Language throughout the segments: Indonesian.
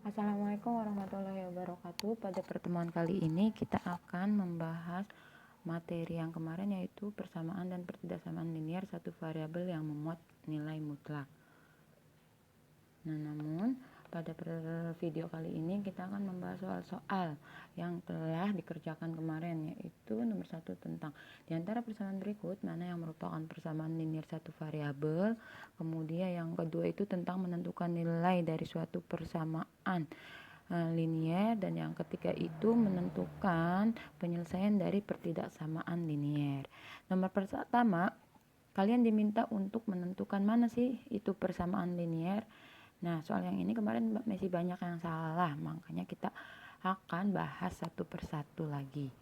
Assalamualaikum warahmatullahi wabarakatuh. Pada pertemuan kali ini kita akan membahas materi yang kemarin, yaitu persamaan dan pertidaksamaan linier satu variabel yang memuat nilai mutlak. Namun pada video kali ini kita akan membahas soal-soal yang telah dikerjakan kemarin, yaitu nomor 1 tentang di antara persamaan berikut mana yang merupakan persamaan linier satu variabel. Kemudian yang kedua itu tentang menentukan nilai dari suatu persamaan linier, dan yang ketiga itu menentukan penyelesaian dari pertidaksamaan linier. Nomor pertama, kalian diminta untuk menentukan mana sih itu persamaan linier. Nah, soal yang ini kemarin masih banyak yang salah, makanya kita akan bahas satu persatu lagi.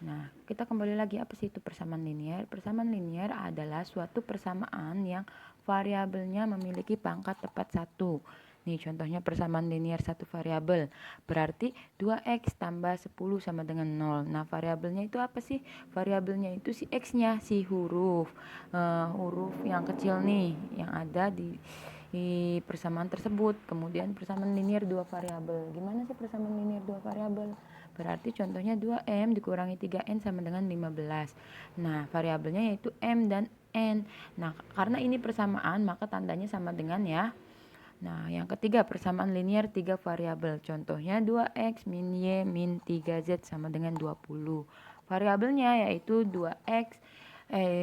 Nah, kita kembali lagi, apa sih itu persamaan linier? Persamaan linier adalah suatu persamaan yang variabelnya memiliki pangkat tepat 1. Nih contohnya persamaan linier satu variabel, berarti 2x tambah 10 sama dengan 0. Nah, variabelnya itu apa sih? Variabelnya itu si x-nya, si huruf yang kecil nih yang ada di persamaan tersebut. Kemudian persamaan linier dua variabel. Gimana sih persamaan linier dua variabel? Berarti contohnya 2m dikurangi 3n sama dengan 15. Nah, variabelnya yaitu m dan n. Nah, karena ini persamaan maka tandanya sama dengan ya. Nah, yang ketiga persamaan linier 3 variabel. Contohnya 2x min y min 3z sama dengan 20. Variabelnya yaitu 2x,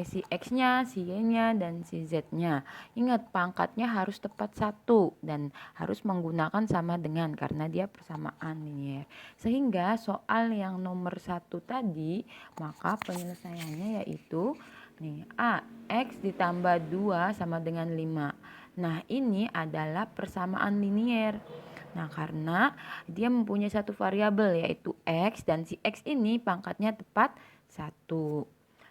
si x-nya, si y-nya, dan si z-nya. Ingat, pangkatnya harus tepat 1 dan harus menggunakan sama dengan karena dia persamaan linier. Sehingga soal yang nomor 1 tadi, maka penyelesaiannya yaitu nih, a, x ditambah 2 sama dengan 5. Nah, ini adalah persamaan linier. Nah, karena dia mempunyai satu variabel yaitu x, dan si x ini pangkatnya tepat 1.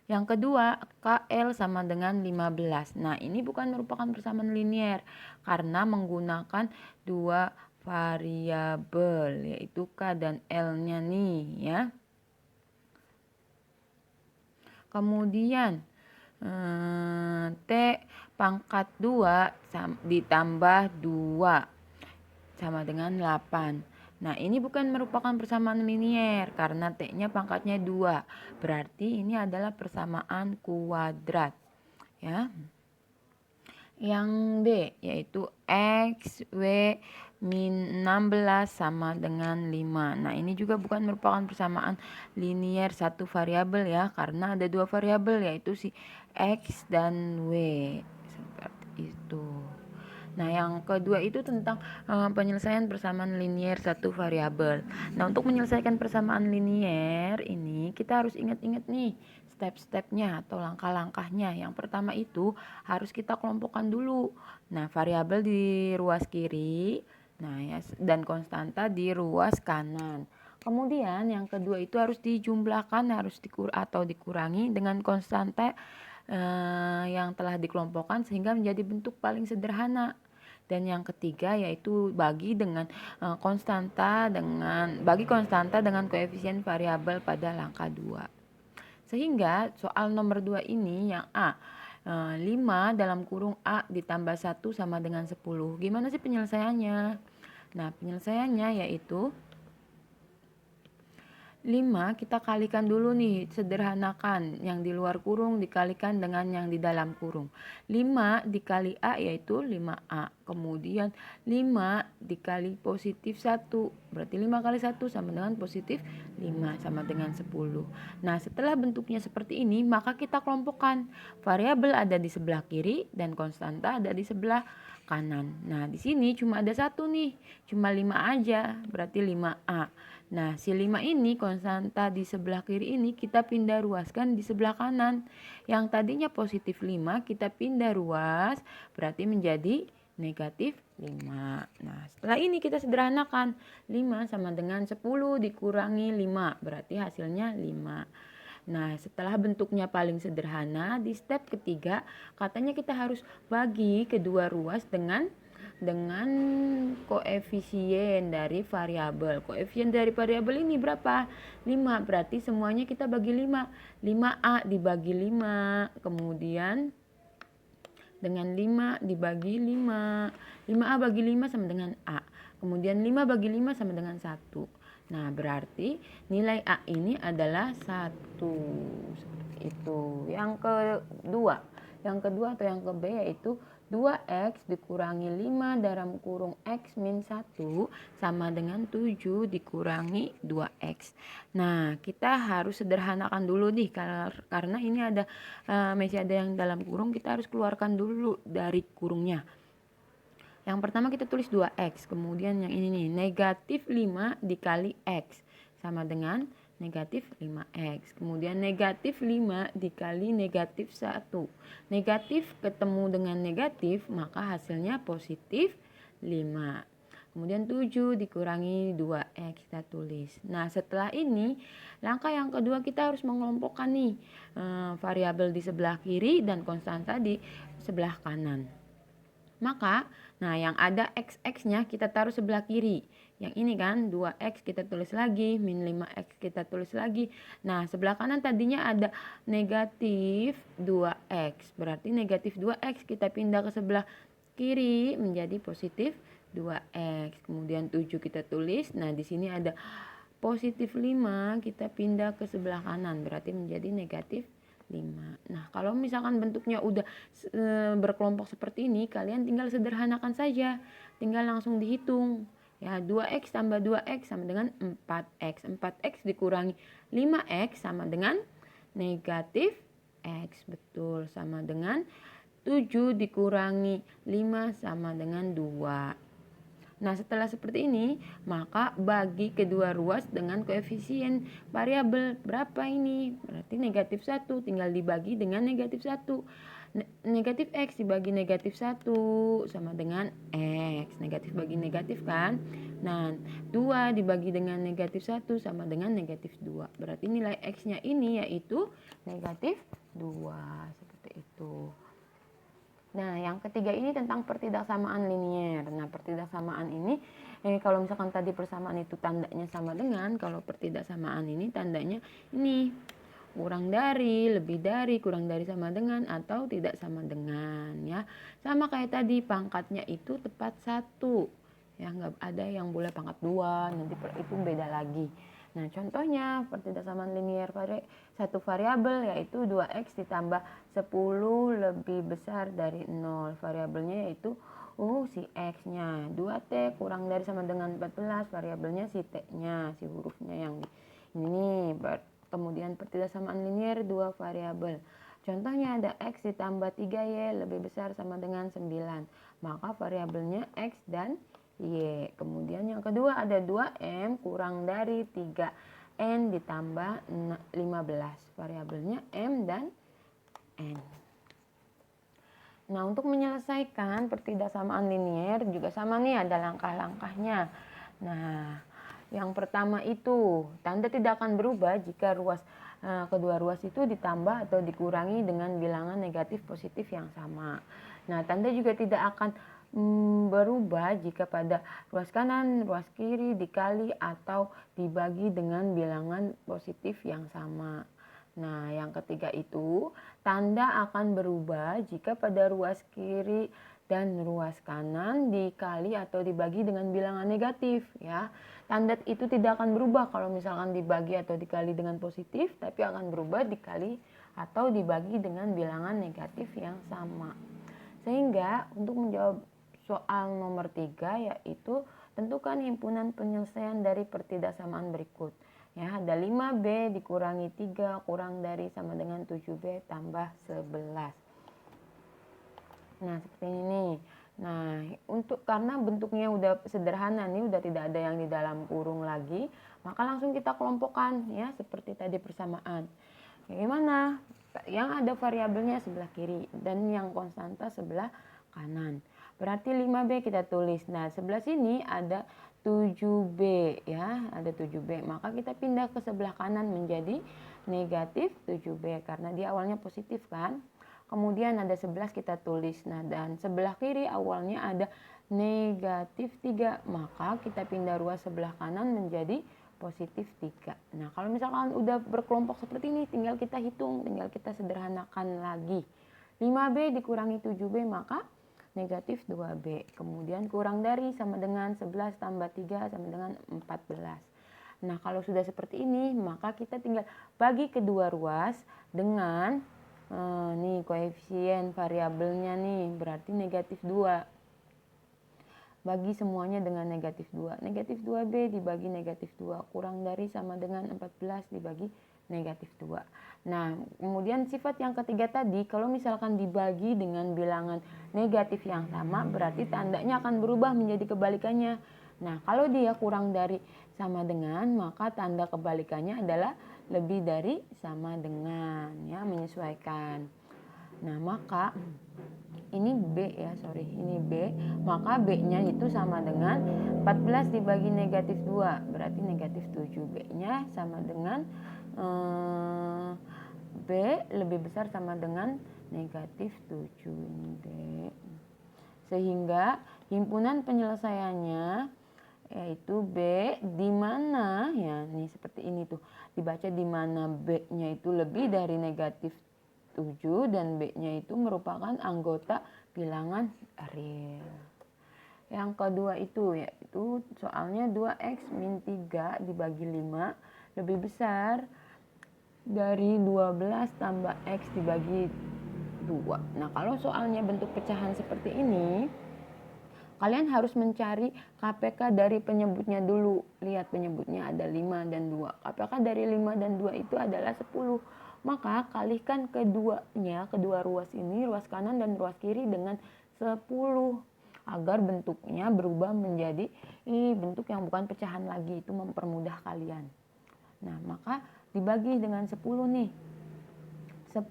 Yang kedua, KL sama dengan 15. Nah, ini bukan merupakan persamaan linier karena menggunakan dua variabel yaitu K dan L-nya nih ya. Kemudian T pangkat 2 ditambah 2 sama dengan 8. Nah, ini bukan merupakan persamaan linier karena T-nya pangkatnya 2. Berarti ini adalah persamaan kuadrat. Ya. Yang B yaitu X, W, min 16 sama dengan 5. Nah, ini juga bukan merupakan persamaan linier satu variabel ya, karena ada dua variabel yaitu si X dan W. Seperti itu. Nah, yang kedua itu tentang penyelesaian persamaan linier satu variabel. Nah, untuk menyelesaikan persamaan linier ini kita harus ingat-ingat nih step-stepnya atau langkah-langkahnya. Yang pertama itu harus kita kelompokkan dulu. Nah, variabel di ruas kiri, nah ya, dan konstanta di ruas kanan. Kemudian yang kedua itu harus dijumlahkan, harus dikurangi dengan konstanta yang telah dikelompokkan sehingga menjadi bentuk paling sederhana. Dan yang ketiga yaitu bagi konstanta dengan koefisien variabel pada langkah 2. Sehingga soal nomor 2 ini yang A, 5 dalam kurung A ditambah 1 sama dengan 10. Gimana sih penyelesaiannya? Nah, penyelesaiannya yaitu 5 kita kalikan dulu nih, sederhanakan yang di luar kurung dikalikan dengan yang di dalam kurung. 5 dikali A yaitu 5A. Kemudian 5 dikali positif 1. Berarti 5 kali 1 sama dengan positif 5 sama dengan 10. Nah, setelah bentuknya seperti ini, maka kita kelompokkan. Variabel ada di sebelah kiri dan konstanta ada di sebelah kanan. Nah, di sini cuma ada satu nih, cuma 5 aja, berarti 5A. Nah, si 5 ini konstanta di sebelah kiri ini kita pindah ruaskan di sebelah kanan. Yang tadinya positif 5 kita pindah ruas, berarti menjadi negatif 5. Nah, setelah ini kita sederhanakan. 5 sama dengan 10 dikurangi 5, berarti hasilnya 5. Nah, setelah bentuknya paling sederhana, di step ketiga katanya kita harus bagi kedua ruas dengan koefisien dari variabel. Koefisien dari variabel ini berapa? 5. Berarti semuanya kita bagi 5. 5A dibagi 5. Kemudian dengan 5 dibagi 5. 5A bagi 5 sama dengan A. Kemudian 5 bagi 5 sama dengan 1. Nah, berarti nilai A ini adalah 1. Seperti itu. Yang kedua atau yang ke B yaitu 2x dikurangi 5 dalam kurung x min 1 sama dengan 7 dikurangi 2x. Nah, kita harus sederhanakan dulu nih karena ini ada masih ada yang dalam kurung, kita harus keluarkan dulu dari kurungnya. Yang pertama kita tulis 2x, kemudian yang ini nih, negatif 5 dikali x sama dengan negatif 5x. Kemudian negatif 5 dikali negatif 1. Negatif ketemu dengan negatif, maka hasilnya positif 5. Kemudian 7 dikurangi 2x kita tulis. Nah, setelah ini langkah yang kedua kita harus mengelompokkan nih variabel di sebelah kiri dan konstanta di sebelah kanan. Maka, nah yang ada x-nya kita taruh sebelah kiri. Yang ini kan 2x kita tulis lagi, min 5x kita tulis lagi. Nah, sebelah kanan tadinya ada negatif 2x. Berarti negatif 2x kita pindah ke sebelah kiri menjadi positif 2x. Kemudian 7 kita tulis. Nah, di sini ada positif 5 kita pindah ke sebelah kanan. Berarti menjadi negatif 5. Nah, kalau misalkan bentuknya udah berkelompok seperti ini, kalian tinggal sederhanakan saja. Tinggal langsung dihitung. Ya, 2x tambah 2x sama dengan 4x. 4x dikurangi 5x sama dengan negatif x. Betul, sama dengan 7 dikurangi 5 sama dengan 2. Nah, setelah seperti ini, maka bagi kedua ruas dengan koefisien variabel berapa ini? Berarti negatif 1 tinggal dibagi dengan negatif 1. Negatif x dibagi negatif 1 sama dengan x. Negatif bagi negatif kan? Nah, 2 dibagi dengan negatif 1 sama dengan negatif 2. Berarti nilai x-nya ini yaitu negatif 2. Seperti itu. Nah, yang ketiga ini tentang pertidaksamaan linier. Nah, pertidaksamaan ini kalau misalkan tadi persamaan itu tandanya sama dengan, kalau pertidaksamaan ini tandanya ini kurang dari, lebih dari, kurang dari sama dengan, atau tidak sama dengan ya. Sama kayak tadi pangkatnya itu tepat 1. Ya, nggak ada yang boleh pangkat 2, nanti itu beda lagi. Nah, contohnya pertidaksamaan linier satu variabel yaitu 2x ditambah 10 lebih besar dari 0. Variabelnya yaitu si x-nya. 2t kurang dari sama dengan 14, variabelnya si t-nya, si hurufnya yang ini. Kemudian pertidaksamaan linier dua variabel. Contohnya ada x ditambah 3y lebih besar sama dengan 9. Maka variabelnya x dan y. Kemudian yang kedua ada 2m kurang dari 3n ditambah 15. Variabelnya m dan n. Nah, untuk menyelesaikan pertidaksamaan linier juga sama nih, ada langkah-langkahnya. Nah, yang pertama itu tanda tidak akan berubah jika kedua ruas itu ditambah atau dikurangi dengan bilangan negatif positif yang sama. Nah, tanda juga tidak akan berubah jika pada ruas kanan, ruas kiri dikali atau dibagi dengan bilangan positif yang sama. Nah, yang ketiga itu tanda akan berubah jika pada ruas kiri dan ruas kanan dikali atau dibagi dengan bilangan negatif ya. Tanda itu tidak akan berubah kalau misalkan dibagi atau dikali dengan positif, tapi akan berubah dikali atau dibagi dengan bilangan negatif yang sama. Sehingga untuk menjawab soal nomor 3 yaitu tentukan himpunan penyelesaian dari pertidaksamaan berikut. Ya, ada 5b dikurangi 3 kurang dari sama dengan 7b tambah 11. Nah, seperti ini. Nah, karena bentuknya udah sederhana nih, udah tidak ada yang di dalam kurung lagi, maka langsung kita kelompokkan ya, seperti tadi persamaan. Bagaimana? Yang ada variabelnya sebelah kiri dan yang konstanta sebelah kanan. Berarti 5b kita tulis. Nah, sebelah sini ada 7b ya, ada 7b. Maka kita pindah ke sebelah kanan menjadi negatif 7b karena dia awalnya positif kan. Kemudian ada 11 kita tulis. Nah, dan sebelah kiri awalnya ada negatif 3. Maka kita pindah ruas sebelah kanan menjadi positif 3. Nah, kalau misalkan udah berkelompok seperti ini, tinggal kita hitung, tinggal kita sederhanakan lagi. 5b dikurangi 7b, maka negatif 2B. Kemudian kurang dari sama dengan 11 tambah 3 sama dengan 14. Nah, kalau sudah seperti ini, maka kita tinggal bagi kedua ruas dengan nih koefisien variabelnya nih, berarti negatif 2. Bagi semuanya dengan negatif 2. Negatif 2B dibagi negatif 2. Kurang dari sama dengan 14 dibagi negatif 2. Nah, kemudian sifat yang ketiga tadi, kalau misalkan dibagi dengan bilangan negatif yang sama, berarti tandanya akan berubah menjadi kebalikannya. Nah, kalau dia kurang dari sama dengan, maka tanda kebalikannya adalah lebih dari sama dengan, ya, menyesuaikan. Nah, maka ini B ya, ini B, maka B-nya itu sama dengan 14 dibagi negatif 2, berarti negatif 7. B-nya sama dengan B lebih besar sama dengan negatif 7, ini B. Sehingga himpunan penyelesaiannya yaitu B di mana, ya nih seperti ini tuh, dibaca di mana B-nya itu lebih dari negatif 7 dan B-nya itu merupakan anggota bilangan real. Yang kedua itu yaitu soalnya 2x min 3 dibagi 5 lebih besar dari 12 tambah x dibagi 2. Nah, kalau soalnya bentuk pecahan seperti ini, kalian harus mencari KPK dari penyebutnya dulu. Lihat penyebutnya ada 5 dan 2. KPK dari 5 dan 2 itu adalah 10. Maka kalikan keduanya, kedua ruas ini, ruas kanan dan ruas kiri dengan 10 agar bentuknya berubah menjadi bentuk yang bukan pecahan lagi. Itu mempermudah kalian. Nah, maka dibagi dengan 10 nih. 10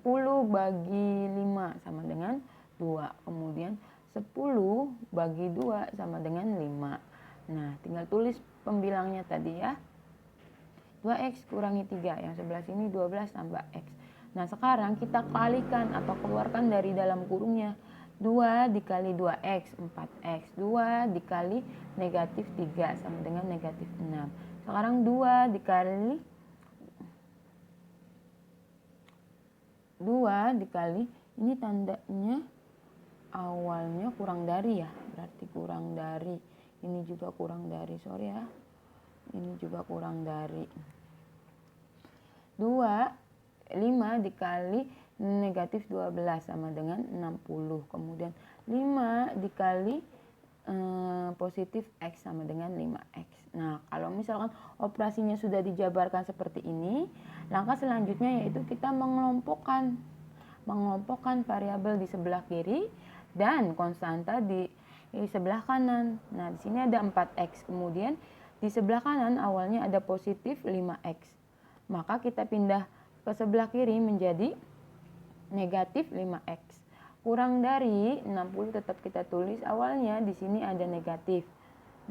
bagi 5 sama dengan 2. Kemudian 10 bagi 2 sama dengan 5. Nah, tinggal tulis pembilangnya tadi ya. 2x kurangi 3, yang sebelah sini 12 tambah x. Nah, sekarang kita kalikan atau keluarkan dari dalam kurungnya. 2 dikali 2x, 4x. 2 dikali negatif 3 sama dengan negatif 6. Sekarang 2 dikali ini tandanya awalnya kurang dari ya, berarti kurang dari. Ini juga kurang dari, sorry ya. Ini juga kurang dari. 5 dikali negatif 12 sama dengan 60. Kemudian 5 dikali positif x sama dengan 5x. Nah, kalau misalkan operasinya sudah dijabarkan seperti ini, langkah selanjutnya yaitu kita mengelompokkan variabel di sebelah kiri dan konstanta di sebelah kanan. Nah, di sini ada 4x. Kemudian di sebelah kanan awalnya ada positif 5x. Maka kita pindah ke sebelah kiri menjadi negatif 5x. Kurang dari 60 tetap kita tulis, awalnya di sini ada negatif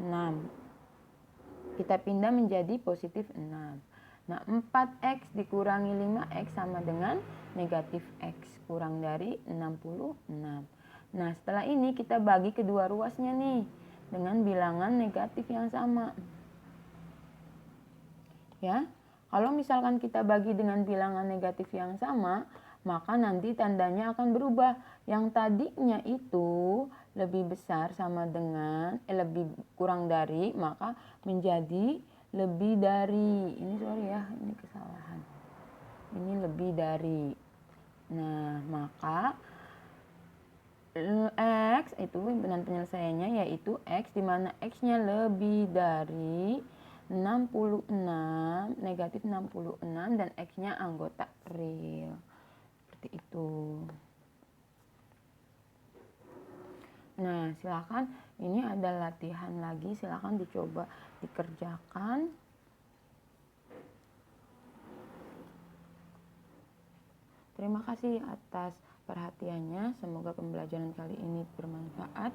6. Kita pindah menjadi positif 6. Nah, 4x dikurangi 5x sama dengan negatif x, kurang dari 66. Nah, setelah ini kita bagi kedua ruasnya nih dengan bilangan negatif yang sama. Ya, kalau misalkan kita bagi dengan bilangan negatif yang sama, maka nanti tandanya akan berubah. Yang tadinya itu lebih besar sama dengan lebih kurang dari, maka menjadi lebih dari. Ini sorry ya, ini kesalahan. Ini lebih dari. Nah, maka x itu himpunan penyelesaiannya yaitu x di mana x-nya lebih dari 66, negatif 66 dan x-nya anggota real. Seperti itu. Nah, silakan, ini ada latihan lagi, silakan dicoba dikerjakan. Terima kasih atas perhatiannya. Semoga pembelajaran kali ini bermanfaat.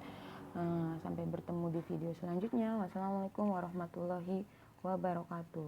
Sampai bertemu di video selanjutnya. Wassalamualaikum warahmatullahi wabarakatuh.